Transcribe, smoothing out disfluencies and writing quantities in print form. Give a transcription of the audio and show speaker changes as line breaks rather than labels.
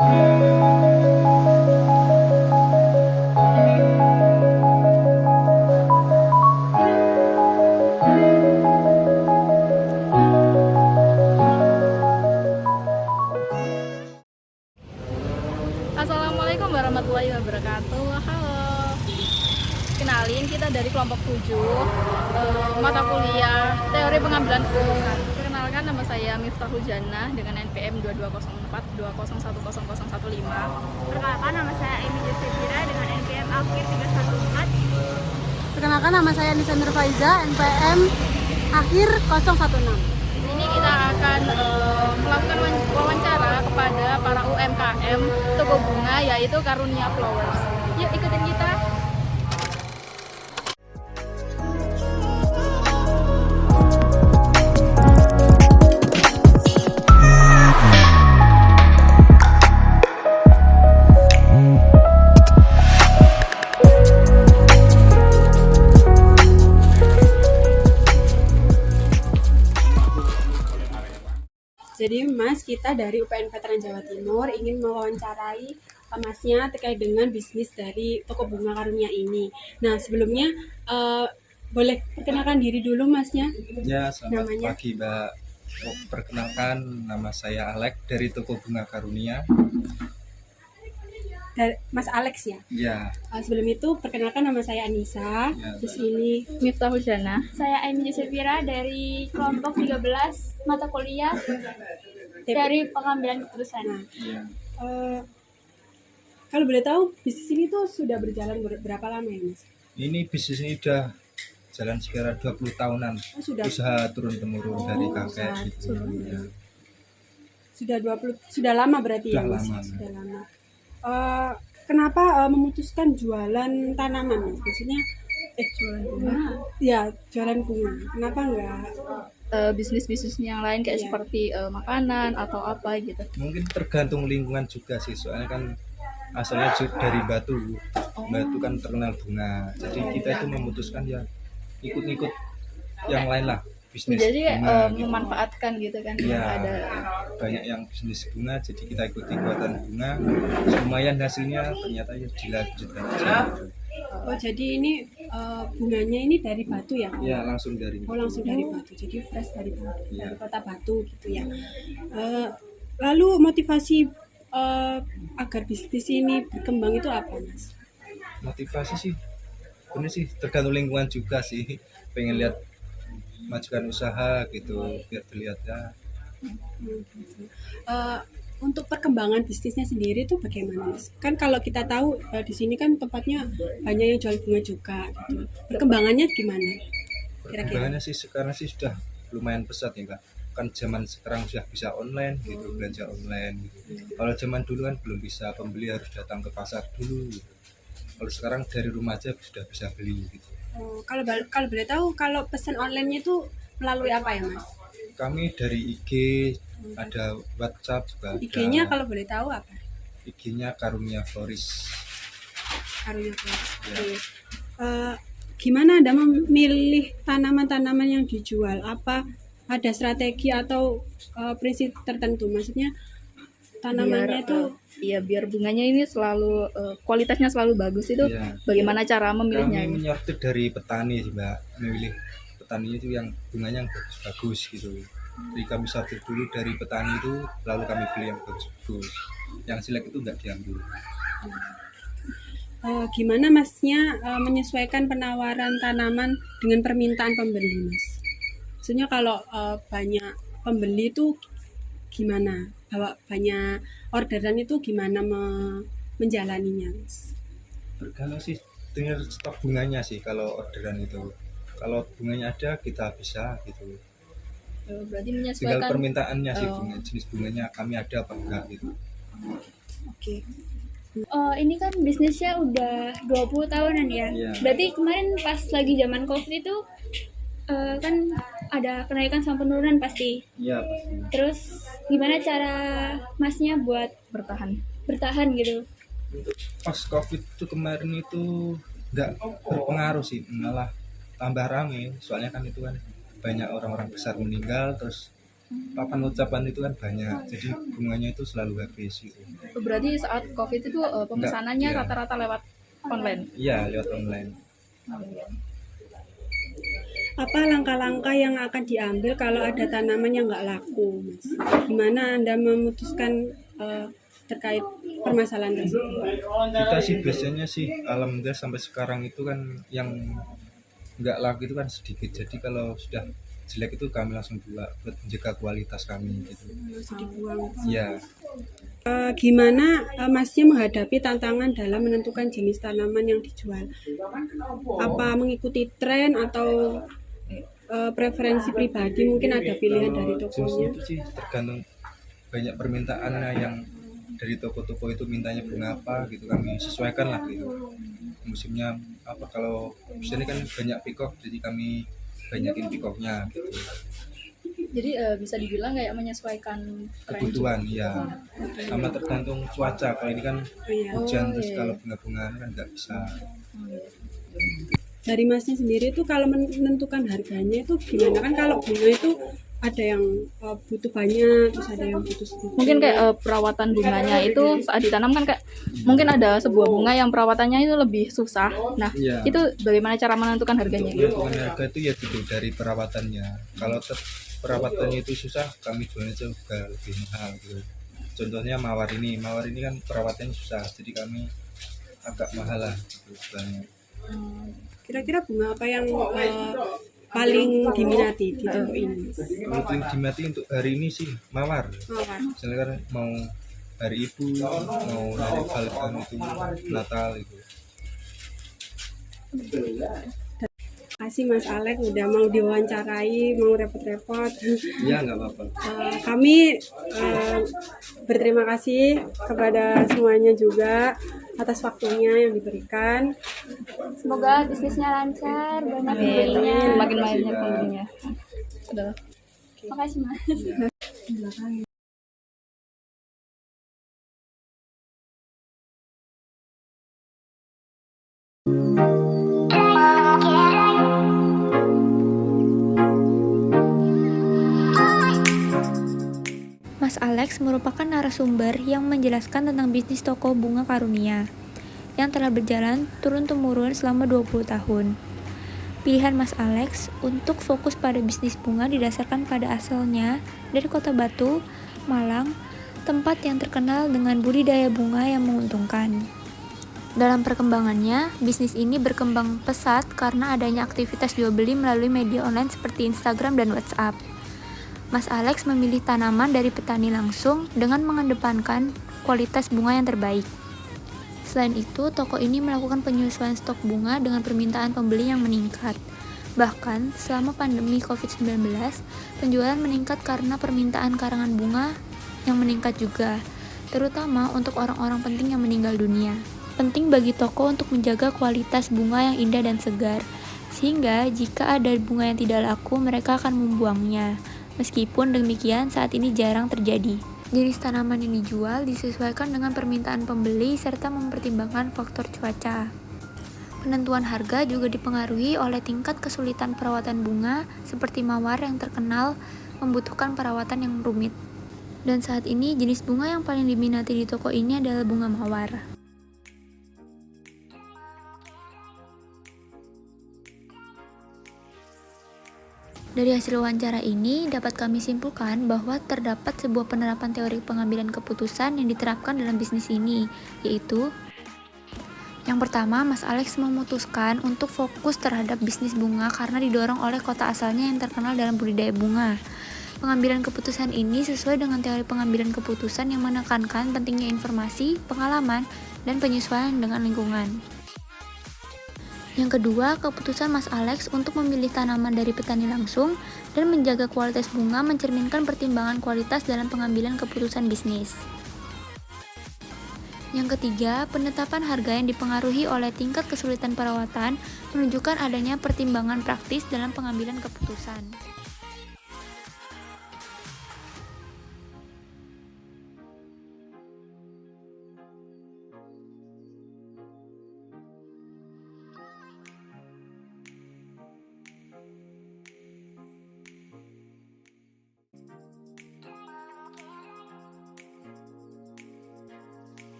Assalamualaikum warahmatullahi wabarakatuh. Halo. Kenalin, kita dari kelompok 7 mata kuliah Teori Pengambilan Keputusan. Perkenalkan, nama saya Miftahul Jannah dengan NPM 220420100015.
Perkenalkan, nama saya Emi Josephira dengan NPM akhir 314.
Perkenalkan, nama saya Nisa Nurfaiza, NPM akhir 016.
Di sini kita akan melakukan wawancara kepada para UMKM toko bunga, yaitu Karunia Flowers. Yuk ikutin kita.
Jadi Mas, kita dari UPN Veteran Jawa Timur ingin mewawancarai Masnya terkait dengan bisnis dari toko bunga Karunia ini. Nah, sebelumnya boleh perkenalkan diri dulu Masnya?
Ya, selamat
Namanya?
pagi Mbak. Perkenalkan, nama saya Alek dari toko bunga Karunia.
Mas Alex ya?
Ya,
Sebelum itu perkenalkan, nama saya Anissa.
Ya,
Terus ini
Miftahul Jannah.
Saya Emi Josephira dari kelompok 13 mata kuliah Teori Pengambilan Keputusan.
Nah,
ya.
kalau boleh tahu bisnis ini tuh sudah berjalan berapa lama ya Mas?
Ini bisnis ini udah jalan sekitar 20 tahunan.
Oh, sudah.
Usaha turun-temurun dari kakek
usaha
gitu. Ya.
Sudah lama berarti
Sudah
ya Mas?
lama.
Sudah lama. Kenapa memutuskan jualan tanaman Mas? Maksudnya jualan bunga? Ya, jualan bunga. Kenapa enggak?
Bisnis-bisnis yang lain kayak
Iya.
seperti makanan atau apa gitu.
Mungkin tergantung lingkungan juga sih, soalnya kan asalnya dari Batu. Batu kan terkenal bunga. Jadi kita itu memutuskan ya ikut-ikut yang lain lah, bisnis
Jadi
bunga gitu.
memanfaatkan gitu kan,
Ya,
ada
banyak yang bisnis bunga, jadi kita ikuti ikutan bunga. Lumayan hasilnya, ternyata ya dilanjutkan aja.
Oh, jadi ini bunganya ini dari Batu ya?
Ya, langsung dari
Oh, langsung dari Batu. Jadi fresh dari Batu,
Iya.
dari kota Batu gitu ya. Lalu motivasi agar bisnis ini berkembang itu apa, Mas?
motivasi sih. Bener sih, tergantung lingkungan juga sih. Pengen lihat majukan usaha gitu, biar dilihat ya.
Untuk perkembangan bisnisnya sendiri itu bagaimana, Mas? Kan kalau kita tahu di sini kan tempatnya banyak yang jual bunga juga gitu. Perkembangannya gimana? Kira-kira?
Perkembangannya sih sekarang sih sudah lumayan pesat ya Mbak. Kan zaman sekarang sudah bisa online gitu, belanja online gitu. Kalau zaman dulu kan belum bisa, pembeli harus datang ke pasar dulu gitu. Kalau sekarang dari rumah aja sudah bisa beli gitu.
Oh, kalau boleh tahu, kalau pesan online-nya itu melalui apa ya, Mas?
Kami dari IG, ada WhatsApp juga ada.
IG-nya kalau boleh tahu apa?
IG-nya Karunia Floris.
Karunia Flowers.
Ya.
Oke. Gimana Anda memilih tanaman-tanaman yang dijual? Apa ada strategi atau prinsip tertentu? Maksudnya tanamannya itu
biar bunganya ini selalu kualitasnya selalu bagus itu.
Iya.
Bagaimana cara memilihnya?
Kami menyortir dari petani sih Mbak, memilih petani itu yang bunganya yang bagus-bagus gitu. Jadi kami sortir dulu dari petani itu, lalu kami beli yang bagus-bagus. Yang jelek itu enggak diambil.
gimana Masnya menyesuaikan penawaran tanaman dengan permintaan pembeli, Mas? Maksudnya kalau banyak pembeli itu gimana? Bawa banyak orderan itu gimana menjalaninya, Mas?
Tergantung sih dengan stok bunganya sih kalau orderan itu. Kalau bunganya ada kita bisa gitu.
Berarti
Tinggal
menyesuaikan.
permintaannya sih,
Oh.
jenis bunganya kami ada apa enggak gitu.
Oke.
Ini kan bisnisnya udah 20 tahunan ya.
Iya.
Berarti kemarin pas lagi zaman Covid itu kan ada kenaikan sama penurunan pasti.
Iya.
Terus gimana cara Masnya buat bertahan gitu?
Untuk pas COVID itu kemarin itu nggak berpengaruh sih, malah tambah rame. Soalnya kan itu kan banyak orang-orang besar meninggal, terus papan ucapan itu kan banyak, jadi bunganya itu selalu habis gitu.
Berarti saat COVID itu pemesanannya
iya.
rata-rata lewat online.
Iya, lewat online.
Apa langkah-langkah yang akan diambil kalau ada tanaman yang nggak laku, Mas? Gimana Anda memutuskan terkait permasalahan tersebut?
Kita sih biasanya sih alhamdulillah sampai sekarang itu kan yang nggak laku itu kan sedikit, jadi kalau sudah jelek itu kami langsung buat menjaga kualitas kami gitu.
Masih dibuang.
Iya.
Gimana Masnya menghadapi tantangan dalam menentukan jenis tanaman yang dijual? Apa mengikuti tren atau preferensi pribadi? Mungkin ada pilihan dari
Jenis
tokonya.
itu sih tergantung banyak permintaannya, yang dari toko-toko itu mintanya bunga apa gitu kami sesuaikan lah gitu. Musimnya apa, kalau misalnya kan banyak pikok, jadi kami banyakin pikoknya gitu.
Jadi bisa dibilang kayak menyesuaikan tren juga.
Kebutuhan ya, sama tergantung cuaca. Kalau ini kan
Iya.
hujan, terus
iya.
kalau bunga-bungaan kan nggak bisa.
Dari Masnya sendiri itu kalau menentukan harganya itu gimana? Kan kalau bunga itu ada yang butuh banyak, terus ada yang butuh sedikit.
Mungkin kayak perawatan bunganya itu saat ditanam kan kayak mungkin ada sebuah bunga yang perawatannya itu lebih susah. Nah,
Iya.
itu bagaimana cara menentukan harganya?
Menentukan harga itu ya gitu dari perawatannya. Kalau perawatannya itu susah, kami jualnya juga lebih mahal gitu. Contohnya mawar ini kan perawatannya susah, jadi kami agak mahal lah gitu jualnya.
Kira-kira bunga apa yang paling diminati di toko ini?
Kalau yang dimati untuk hari ini sih mawar.
Mawar.
Misalnya kan mau hari ibu, mau hari Valentine itu Natal itu.
Terima kasih Mas Alex udah mau diwawancarai, mau repot-repot.
Iya, nggak apa-apa.
Kami berterima kasih kepada semuanya juga atas waktunya yang diberikan.
Semoga bisnisnya lancar, banyak
Amin.
pembelinya.
Makin banyak pembelinya. Udah.
Makasih Mas. Mas Alex merupakan narasumber yang menjelaskan tentang bisnis toko bunga Karunia yang telah berjalan turun-temurun selama 20 tahun. Pilihan Mas Alex untuk fokus pada bisnis bunga didasarkan pada asalnya dari Kota Batu, Malang, tempat yang terkenal dengan budidaya bunga yang menguntungkan. Dalam perkembangannya, bisnis ini berkembang pesat karena adanya aktivitas jual beli melalui media online seperti Instagram dan WhatsApp. Mas Alex memilih tanaman dari petani langsung dengan mengedepankan kualitas bunga yang terbaik. Selain itu, toko ini melakukan penyesuaian stok bunga dengan permintaan pembeli yang meningkat. Bahkan, selama pandemi COVID-19, penjualan meningkat karena permintaan karangan bunga yang meningkat juga, terutama untuk orang-orang penting yang meninggal dunia. Penting bagi toko untuk menjaga kualitas bunga yang indah dan segar, sehingga jika ada bunga yang tidak laku, mereka akan membuangnya. Meskipun demikian, saat ini jarang terjadi. Jenis tanaman yang dijual disesuaikan dengan permintaan pembeli serta mempertimbangkan faktor cuaca. Penentuan harga juga dipengaruhi oleh tingkat kesulitan perawatan bunga, seperti mawar yang terkenal membutuhkan perawatan yang rumit. Dan saat ini jenis bunga yang paling diminati di toko ini adalah bunga mawar. Dari hasil wawancara ini, dapat kami simpulkan bahwa terdapat sebuah penerapan teori pengambilan keputusan yang diterapkan dalam bisnis ini, yaitu yang pertama, Mas Alex memutuskan untuk fokus terhadap bisnis bunga karena didorong oleh kota asalnya yang terkenal dalam budidaya bunga. Pengambilan keputusan ini sesuai dengan teori pengambilan keputusan yang menekankan pentingnya informasi, pengalaman, dan penyesuaian dengan lingkungan. Yang kedua, keputusan Mas Alex untuk memilih tanaman dari petani langsung dan menjaga kualitas bunga mencerminkan pertimbangan kualitas dalam pengambilan keputusan bisnis. Yang ketiga, penetapan harga yang dipengaruhi oleh tingkat kesulitan perawatan menunjukkan adanya pertimbangan praktis dalam pengambilan keputusan.